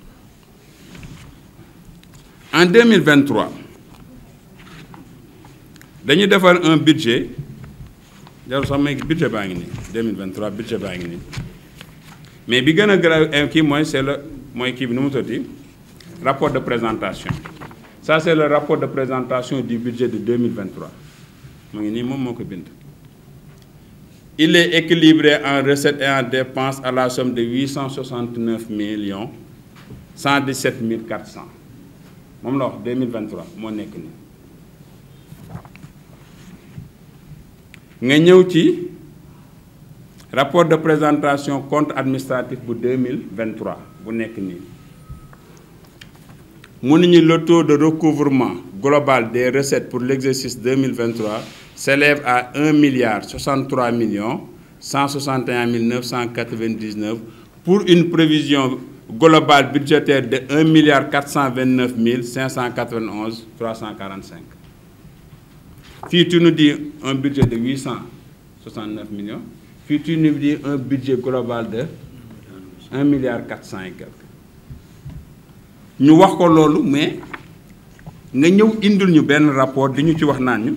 en 2023 dañu defar un budget jarul sax may budget baa ngi nii 2023 budget baa ngi nii mais bi gën a grave kii mooy c'est le mooy kii bi nu mu tuddati rapport de présentation ça c'est le rapport de présentation du budget de 2023 mu ngi nii moom moo ko bind. Il est équilibré en recettes et en dépenses à la somme de 869 117 400 moom la wax 2023 moo nekk nii. nga ñëw ci rapport de présentation compte administratif bu 2023 bu nekk nii mu ni ñu le taux de recouvrement global des recettes pour l'exercice 2023 s'élève à 1 milliard 63 millions 161 999 pour une prévision globale budgétaire de 1 milliard 429 591 345. Fii tu nous dis un budget de 869 millions, fii tu nous dis un budget global de 1 milliard 400 et quelques. ñu wax ko loolu mais nga ñëw indil ñu benn rapport di ñu ci wax naan ñu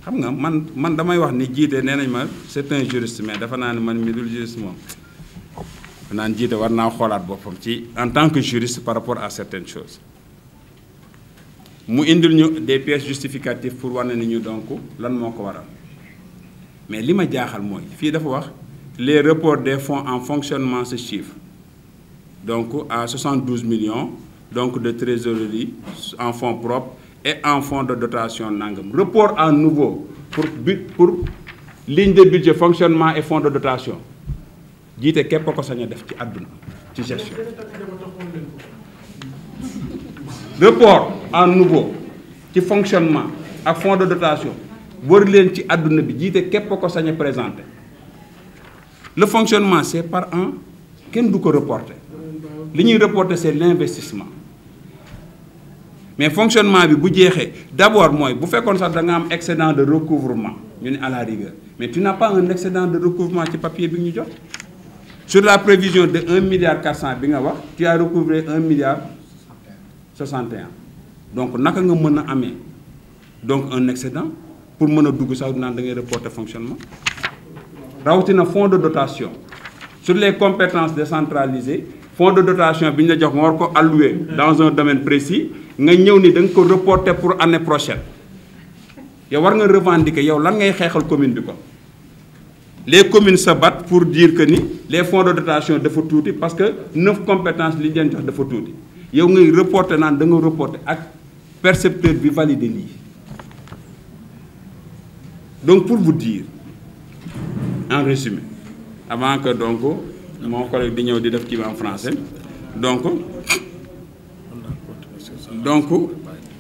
xam nga man damay wax ni jiite nee nañ ma c'est un juriste mais dafa naa ne man mi dul juriste moom naan jiite war naa xoolaat boppam ci en tant que juriste par rapport à certaines choses. mu indil ñu des pièces justificatives pour wane ni ñu donc lan moo ko waral mais li ma jaaxal mooy fii dafa wax les reports des fonds en fonctionnement se chiffrent donc à 72 millions donc de trésorerie en fonds propres et en fonds de dotation nangam report à nouveau pour ligne de budget fonctionnement et fonds de dotation jiite képp ko sañ a def ci àdduna ci gestion. report à nouveau ci fonctionnement ak fonds de dotation wër leen ci àdduna bi jiite képp ko sañ a présenté le fonctionnement c'est par an kenn du ko reporter li ñuy reporter c'est l'investissement mais fonctionnement bi bu jeexee d'abord mooy bu fekkoon sax da nga am excédent de recouvrement ñu ne à la rigueur mais tu n'as pas un excédent de recouvrement ci papier bi ñu jox sur la prévision de 1 milliard 400 bi nga wax tu as recouvré 1 milliard 61 donc naka nga mën a amee donc un excédent pour mën a dugg sax naan da ngay reporter fonctionnement rawatina fonds de dotation sur les compétences décentralisées fonds de dotation bi ñu la jox nga war ko allouer dans un domaine précis nga ñëw ni da nga ko reporter pour année prochaine yow war nga revendiquer yow lan ngay xeexal commune bi ko les communes se battent pour dire que ni les fonds de dotation dafa tuuti parce que 9 compétences li ñu leen jox dafa tuuti yow ngay reporter naan da nga reporter ak percepteur bi validé lii Donc pour vous dire en résumé avant que donc mon collègue di ñëw di def kii en français donc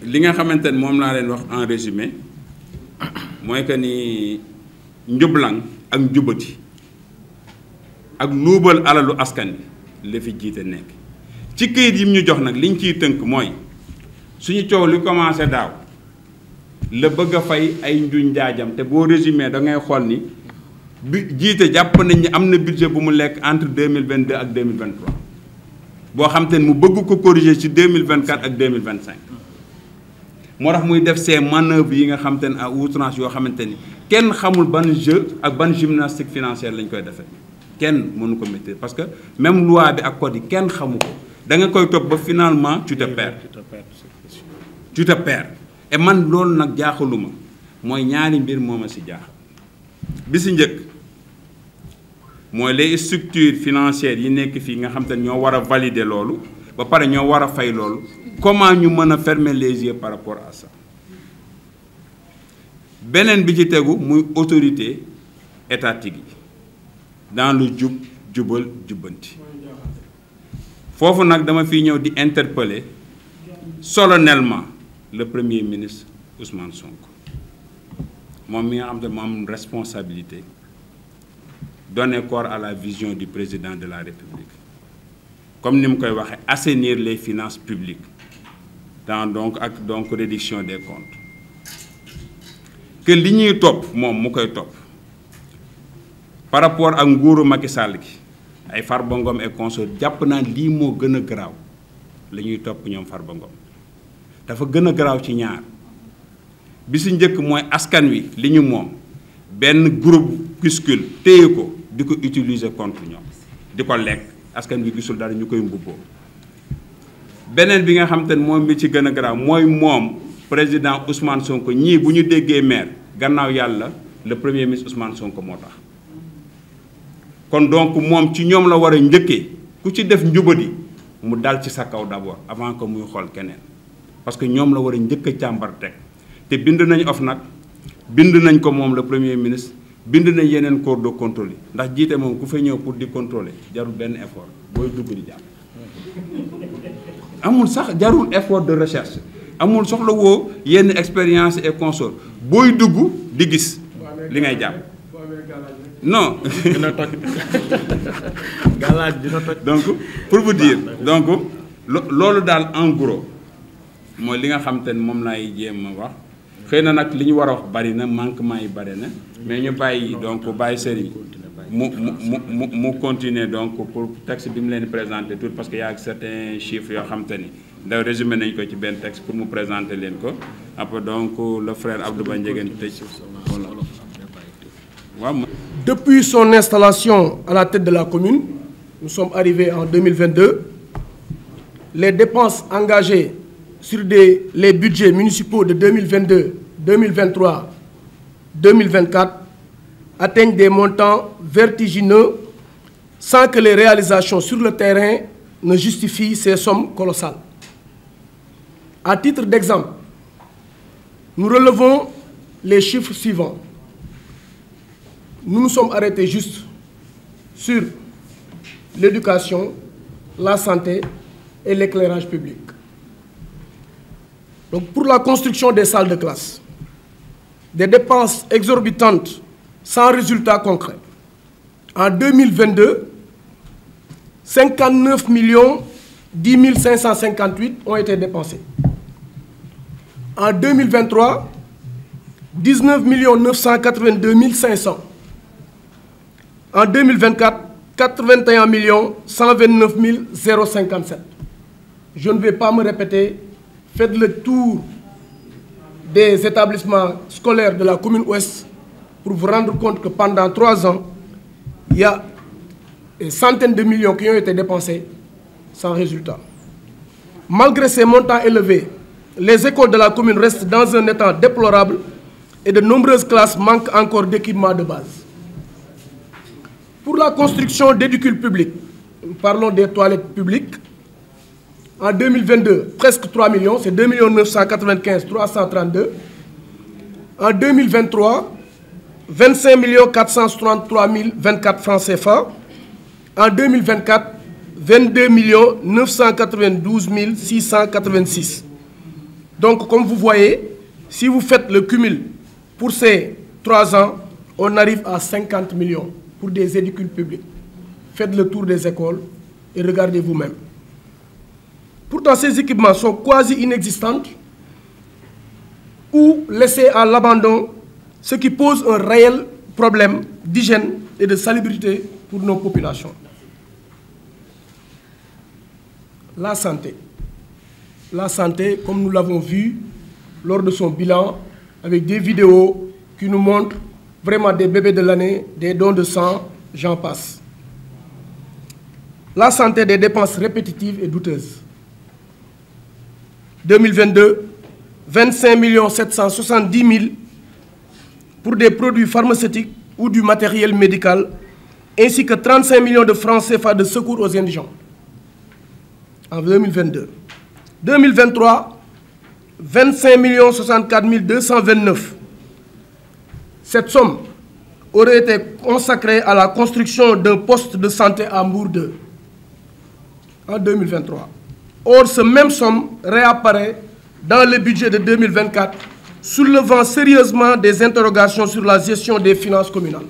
li nga xamante ne moom laa leen wax en résumé mooy que ni njublang ak njubati ak luubal alalu askan bi la fi jiite nekk ci këyit yi ñu jox nag liñ ciy tënk mooy suñu coow li commencé daaw la bëgg a fay ay njuñ njaajam te boo résumé da ngay xool ni bi jiite jàpp nañ ni am na budget bu mu lekk entre 2022 ak 2023 boo xam te ne mu bëgg ko corriger ci 2024 ak 2025 moo tax muy def ces manœuvres yi nga xam te ne à outrance yoo xamante ni kenn xamul ban jeu ak ban gymnastique financière lañ koy defee kenn mënu ko maîtriser parce que même loi bi ak code yi kenn xamu ko da nga koy topp ba finalement tu te perds et man loolu nag jaaxaluma mooy ñaari mbir moo ma si jaaxal bi si njëkk mooy les structures financières yi nekk fii nga xam te ne ñoo war a valider loolu ba pare ñoo war a fay loolu comment ñu mën a fermer les yeux par rapport à ça beneen bi ci tegu muy autorité étatique yi dans le jubal jubbanti foofu nag dama fiy ñëw di interpeller solennellement le premier ministre Ousmane Sonko moom mi nga xam te moom responsabilité donner corps à la vision du président de la République comme ni mu koy waxee assainir les finances publiques dans donc réduction des comptes que li ñuy topp moom mu koy topp par rapport ak nguuru Macky Sall gi ay Farba Ngom et consort jàpp naa lii moo gën a garaaw la ñuy topp ñoom Farba Ngom dafa gën a garaaw ci ñaar bi si njëkk mooy askan wi li ñu moom benn groupuscule téye ko di ko utiliser contre ñoom di ko lekk askan wi gisul dara ñu koy mbubboo beneen bi nga xam te ne moom bi ci gën a garaaw mooy moom président Ousmane Sonko ñii bu ñu déggee maire gannaaw yàlla le premier ministre Ousmane Sonko moo tax kon donc moom ci ñoom la war a njëkkee ku ci def njubadi mu dal ci sa kaw d'abord avant que muy xool keneen parce que ñoom la war a njëkk a càmbar teg te bind nañu OFNAC bind nañ ko moom le premier ministre bind nañ yeneen corps de contrôle yi ndax jiite moom ku fa ñëw pour di contrôler jarul benn effort booy dugg di jàpp amul sax jarul effort de recherche amul soxla woo yenn expérience et consort booy dugg di gis li ngay jàpp non donc pour vous dire donc loolu daal en gros mooy li nga xam te ne moom laay jéem a wax xëy na nag li ñu war a wax bari na manquement yi bari na mais ñu bàyyi donc bàyyi sëriñ mu continuer donc pour texte bi mu leen présenter tout parce que y a certains chiffres yoo xam te ni ndaw résumé nañ ko ci benn texte pour mu présenter leen ko après donc le frère Abdou Ba Ndiéguène tëj voilà.
Depuis son installation à la tête de la commune, nous sommes arrivés en 2022, les dépenses engagées sur les budgets municipaux de 2022, 2023, 2024 atteignent des montants vertigineux sans que les réalisations sur le terrain ne justifient ces sommes colossales. À titre d'exemple, nous relevons les chiffres suivants. Nous nous sommes arrêtés juste sur l'éducation, la santé et l'éclairage public. Donc pour la construction des salles de classe, des dépenses exorbitantes sans résultat concret. En 2022, 59 10 558 ont été dépensés. En 2023, 19 982 500. En 2024, 81 129 057. Je ne vais pas me répéter. Faites le tour des établissements scolaires de la commune ouest pour vous rendre compte que pendant 3 ans, il y a des centaines de millions qui ont été dépensés sans résultat. Malgré ces montants élevés, les écoles de la commune restent dans un état déplorable et de nombreuses classes manquent encore d'équipements de base. Pour la construction d'édifices publics, nous parlons des toilettes publiques. En 2022, presque 3 millions, c'est 2 995 332. En 2023, 25 463 024 francs CFA. En 2024, 22 992 686. Donc, comme vous voyez, si vous faites le cumul pour ces 3 ans, on arrive à 50 millions pour des édicules publics. Faites le tour des écoles et regardez vous-même. Pourtant, ces équipements sont quasi inexistants ou laissés à l'abandon, ce qui pose un réel problème d'hygiène et de salubrité pour nos populations. La santé. La santé, comme nous l'avons vu lors de son bilan, avec des vidéos qui nous montrent vraiment des bébés de l'année, des dons de sang, j'en passe. La santé des dépenses répétitives et douteuses. 2022, 25 770 000 pour des produits pharmaceutiques ou du matériel médical, ainsi que 35 millions de francs CFA de secours aux indigents. En 2022. 2023, 25 064 229. Cette somme aurait été consacrée à la construction d'un poste de santé à Mbour 2 en 2023. Or, cette même somme réapparaît dans le budget de 2024, soulevant sérieusement des interrogations sur la gestion des finances communales.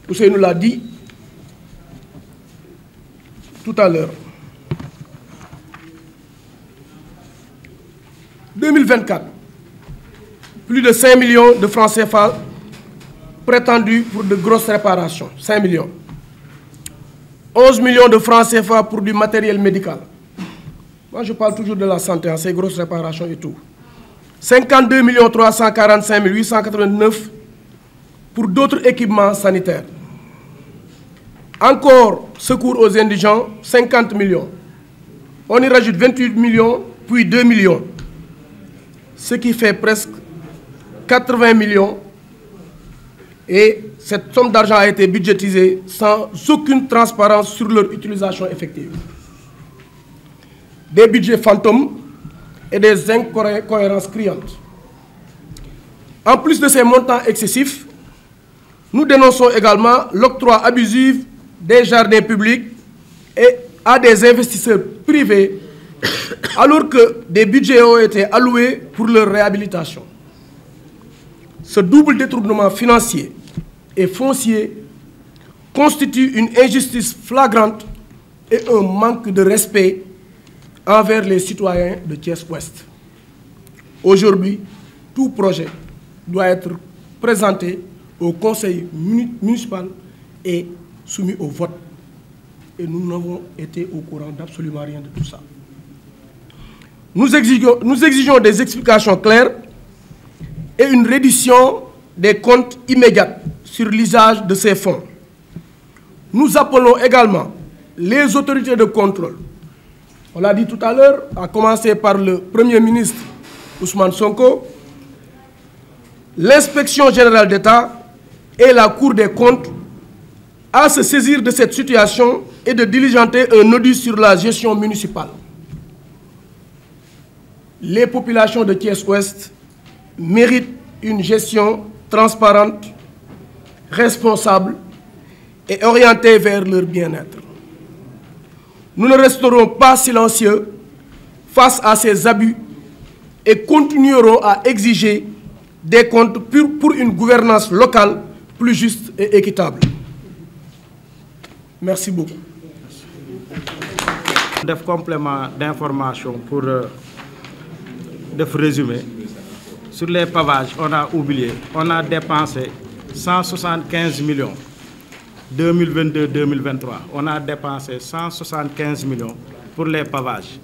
Ousseynou l'a dit tout à l'heure. 2024, plus de 5 millions de francs CFA prétendus pour de grosses réparations. 5 millions. 11 millions de francs CFA pour du matériel médical. Moi, je parle toujours de la santé, ces grosses réparations et tout. 52 345 889 pour d'autres équipements sanitaires. Encore secours aux indigents, 50 millions. On y rajoute 28 millions, puis 2 millions. Ce qui fait presque 80 millions. Et cette somme d'argent a été budgétisée sans aucune transparence sur leur utilisation effective. Des budgets fantômes et des incohérences criantes. En plus de ces montants excessifs, nous dénonçons également l'octroi abusif des jardins publics et à des investisseurs privés, alors que des budgets ont été alloués pour leur réhabilitation. Ce double détournement financier et foncier constitue une injustice flagrante et un manque de respect envers les citoyens de Thiès-Ouest. Aujourd'hui, tout projet doit être présenté au conseil municipal et soumis au vote. Et nous n'avons été au courant d'absolument rien de tout ça. Nous exigeons des explications claires et une reddition des comptes immédiate sur l'usage de ces fonds. Nous appelons également les autorités de contrôle. On l'a dit tout à l'heure, à commencer par le Premier ministre Ousmane Sonko, l'Inspection générale d'État et la Cour des comptes à se saisir de cette situation et de diligenter un audit sur la gestion municipale. Les populations de Thiès-Ouest méritent une gestion transparente, responsable et orientée vers leur bien-être. Nous ne resterons pas silencieux face à ces abus et continuerons à exiger des comptes pour une gouvernance locale plus juste et équitable. Merci beaucoup.
Def complément d'information pour résumer. Sur les pavages, on a oublié, on a dépensé 175 millions 2022-2023. On a dépensé 175 millions pour les pavages.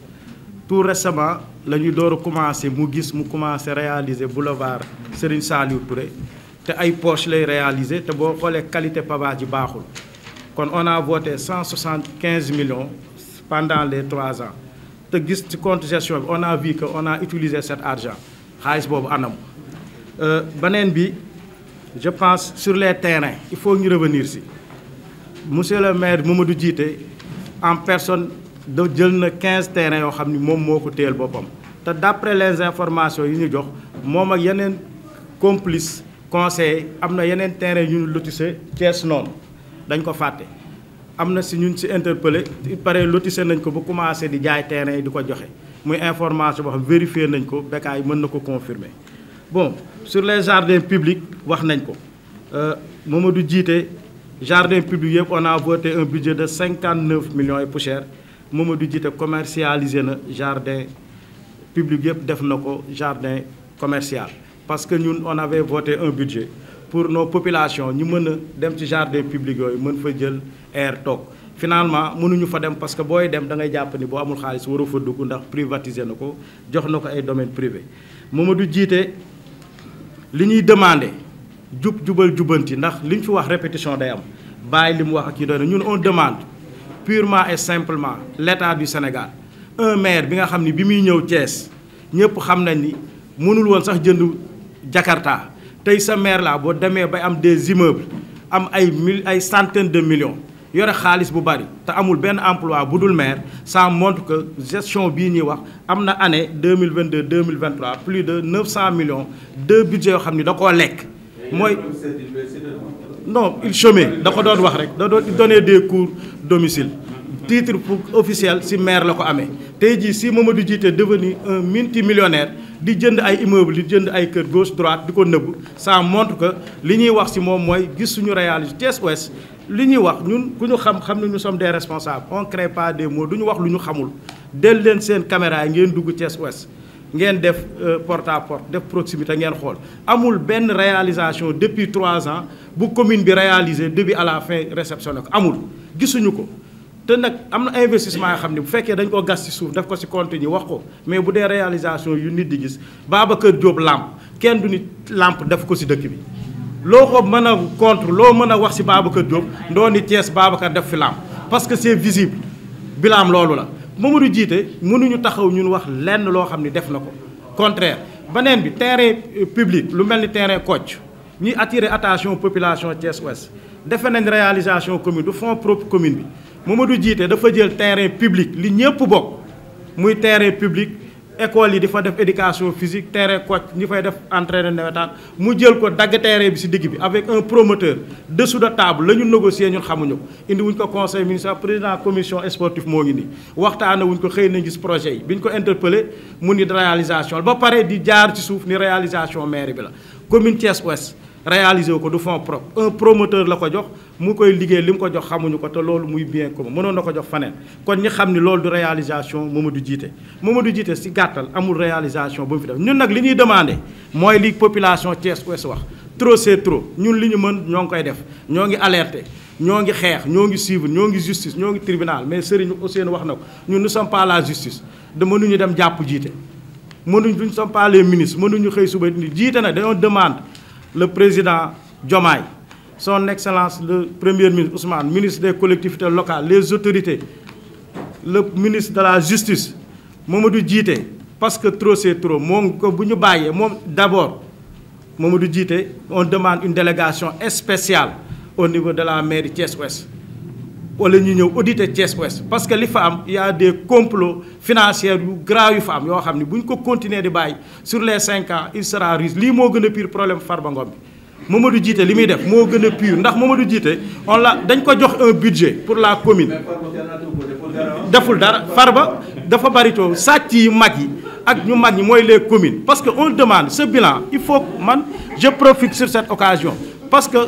Tout récemment, le nous devons commencer à réaliser boulevard Serigne Saliou Touré. Te ay poche les réaliser, te bo xolé qualité pavage yi baxul. Kon on a voté 175 millions pendant les 3 ans. Te gis ci compte gestion, on a vu qu'on a utilisé cet argent. Xaliss bobu anam. Benen bi, je pense sur les terrains, il faut y revenir ici. Monsieur le maire Mamadou Djité, en personne, il y a 15 terrains qui sont d'après les informations, il y a complice conseil am na yeneen terrain yu ñu lotissé Thiès noonu dañ ko fàtte am na si ñun si interpellé pare lotissé nañ ko ba commencé di jaay terrain yi di ko joxe muy information boo xam vérifier nañ ko Bécaye mën na ko confirmer. Bon sur les jardins publics wax nañ ko Mamadou Djité jardin public yëpp on a voté un budget de 59 millions et poussière Mamadou Djité commercialisé na jardin public yëpp def na ko jardin commercial parce que ñun on avait voté un budget pour nos populations ñu mën a dem ci jardin public yooyu mën fa jël air toog finalement mënuñu fa dem parce que booy dem da ngay jàpp ni boo amul xaalis waroo fa dugg ndax privatiser na ko jox na ko ay domaine privé Mamadou Djité li ñuy demandé jubal jubanti ndax li ñu fi wax répétition day am bàyyi li mu wax ak yi doon ñun on demande purement et simplement l'État du Sénégal un maire bi nga xam ni bi muy ñëw Thiès ñëpp xam nañ ni mënul woon sax jënd Jakarta tey sa maire la boo demee bay am des immeubles am ay centaines de millions yore xaalis bu bari te amul benn emploi bu dul maire ça montre que gestion bii ñuy wax am na année 2022 2023 plus de 900 millions de budget yoo xam ni da koo lekk mooy non il chômait da ko doon wax rek da doon donner des cours domicile titre pour officiel si maire la ko amee tey jii si Mamadou Djité devenu un multimillionnaire di jënd ay immeuble di jënd ay kër gauche droite di ko nëbb ça montre que li ñuy wax si moom mooy gis suñu réalité Thiès Ouest li ñuy wax ñun ku ñu xam ne nous sommes des responsables on crée pas des mots du ñu wax lu ñu xamul del leen seen caméra yi ngeen dugg Thiès Ouest ngeen def porte à porte def proximité ngeen xool amul benn réalisation depuis 3 ans bu commune bi réalisé début à la fin réceptionné ko amul gisuñu ko te nag am na investissement yoo xam ne bu fekkee dañ ko gas ci suuf def ko ci compte ñi wax ko mais bu dee réalisation yu nit di gis Babacar Diop lamp kenn du nit lamp def ko ci dëkk bi loo ko mën a contre loo mën a wax ci Babacar Diop ndoo ni Thiès Babacar def fi lamp parce que c'est visible bilaam loolu la Mamadou Djité mënuñu taxaw ñun wax lenn loo xam ni def na ko contraire beneen bi terrain public lu mel ni terrain Kocc ñuy attirer attention population Thiès Ouest defe nañ réalisation commune du fonds propre commune bi Mamadou Djité dafa jël terrain public li ñëpp bokk muy terrain public école yi di fa def éducation physique terrain Kocc ñi fay def entraînement nawetaan mu jël ko dagg terrain bi ci digg bi avec un promoteur dessous de table la ñu négocier ñun xamuñu ko indi wuñ ko conseil municipal président commission sportive moo ngi nii waxtaane wuñ ko xëy na gis projet yi bi ñu ko interpellé mu ni réalisation ba pare di jaar ci suuf ni réalisation mairie bi la commune Thiès Ouest réalisé wu ko du fonds propre un promoteur la ko jox mu koy liggéey li mu ko jox xamuñu ko te loolu muy bien commun mënoon na ko jox faneen kon ñi xam ni loolu du réalisation Mamadou Djité si gàttal amul réalisation bu mu fi def ñun nag li ñuy demandé mooy li population Thiès Ouest wax trop c'est trop ñun li ñu mën ñoo ngi koy def ñoo ngi alerté ñoo ngi xeex ñoo ngi suivre ñoo ngi justice ñoo ngi tribunal mais Serigne Ousseynou wax na ko ñun ne sommes pas la justice de mënuñu dem jàpp Djité mënuñ ne sommes pas les ministres mënuñu xëy suba ni Djité nag dañoo demande le président Diomaye son excellence le premier ministre Ousmane ministre des collectivités locales les autorités le ministre de la justice Mamadou Djité parce que trop c'est trop moom ko bu ñu bàyyee moom d'abord Mamadou Djité on demande une délégation spéciale au niveau de la mairie Thiès Ouest wala ñu ñëw auditer Thiès Ouest parce que li fa am il y a des complots financiers yu grave yu fa am yoo xam ne bu ñu ko continuer di bàyyi sur les 5 ans il sera riche lii moo gën a pire problème Farba Ngom bi Mamadou Djité li muy def moo gën a pire ndax Mamadou Djité on la dañ ko jox un budget pour la commune deful dara Farba dafa baritoo sàcc yi mag yi ak ñu mag ñi mooy les communes parce que on demande ce bilan il faut man je profite sur cette occasion parce que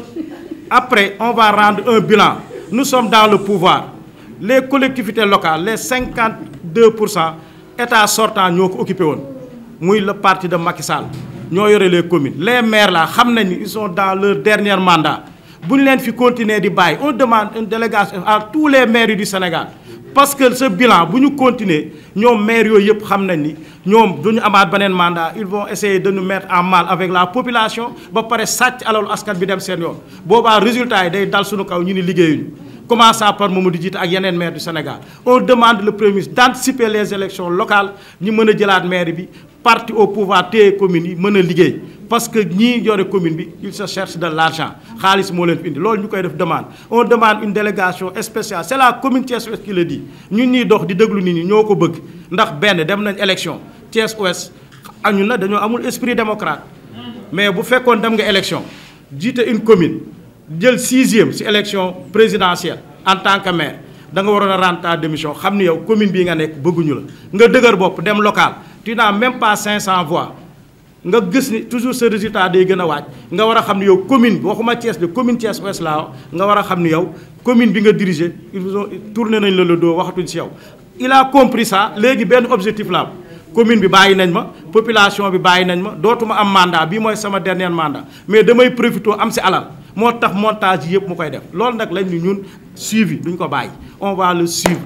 après on va rendre un bilan. Nous sommes dans le pouvoir les collectivités locales les 52% état sortant ñoo ko occupé woon muy le parti de Macky Sall ñoo yore les communes les maires là xam nañ ni ils sont dans leur dernier mandat bu ñu leen fi continuer di bàyyi on demande une délégation à tous les maires du Sénégal parce que ce bilan bu ñu continuer ñoom maires yooyu yëpp xam nañ ni ñoom du ñu amaat beneen mandat ils vont essayer de nous mettre en mal avec la population ba pare sàcc alalu askan bi dem seen yoon boobaa résultat yi day dal suñu kaw ñu ni liggéeyuñu commençant par Mamadou Djité ak yeneen maire du Sénégal on demande le premier ministre d'anticiper les élections locales ñu mën a jëlaat maire bi parti au pouvoir téye communes yi mën a liggéey parce que ñii yore commune bi il se cherche de l'argent xaalis moo leen fi indi loolu ñu koy def demande on demande une délégation spéciale c'est la commune Thiès Ouest qui le dit ñun ñuy dox di déglu nit ñi ñoo ko bëgg ndax benn dem nañ élection Thiès Ouest ñun na dañoo amul esprit démocrate mais bu fekkoon dem nga élection jiite une commune jël 6e ci élection présidentielle en tant que maire da nga waroon a rendre ta démission xam ni yow commune bii nga nekk bëgguñu la nga dëgër bopp dem local tu n'as même pas 500 voix nga gis ni toujours ce résultat day gën a waaj nga war a xam ni yow commune bi waxuma Thiès de commune Thiès Ouest laa nga war a xam ni yow commune bi nga diriger ils ont tourné nañ la le dos waxatuñ ci yow. il a compris ça léegi benn objectif la am commune bi bàyyi nañ ma population bi bàyyi nañ ma dootuma am mandat bii mooy sama dernier mandat mais damay profité am ci alal moo tax montage yi yëpp mu koy def loolu nag lañ ni ñun suivi duñ ko bàyyi on va le suivre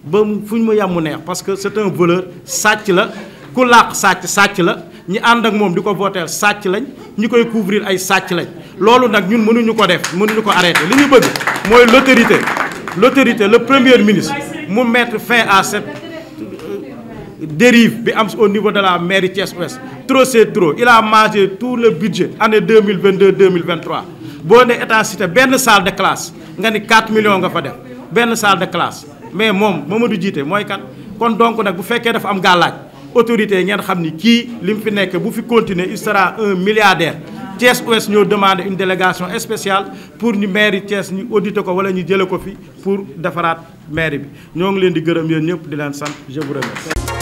ba fu ñu mu yem mu neex parce que c'est un voleur sàcc la ku làq sàcc la ñi ànd ak moom di ko voter sàcc lañ ñi koy couvrir ay sàcc lañ loolu nag ñun mënuñu ko def mënuñu ko arrêter li ñu bëgg mooy l'autorité le premier ministre mu mettre fin à cette dérive bi am au niveau de la mairie Thiès Ouest trop c'est trop il a mangé tout le budget année 2022 2023 boo ne état cité benn salle de classe nga ni 4 millions nga fa def benn salle de classe mais moom Mamadou Djité mooy kan kon donc nag bu fekkee dafa am gàllaaj autorité ngeen xam ni kii li mu fi nekk bu fi continuer il sera un milliardaire Thiès Ouest ñoo demandé une délégation spéciale pour ñu mairie Thiès ñu auditer ko wala ñu jële ko fi pour defaraat mairie bi ñoo ngi leen di gërëm yéen ñëpp di leen sant je vous remercie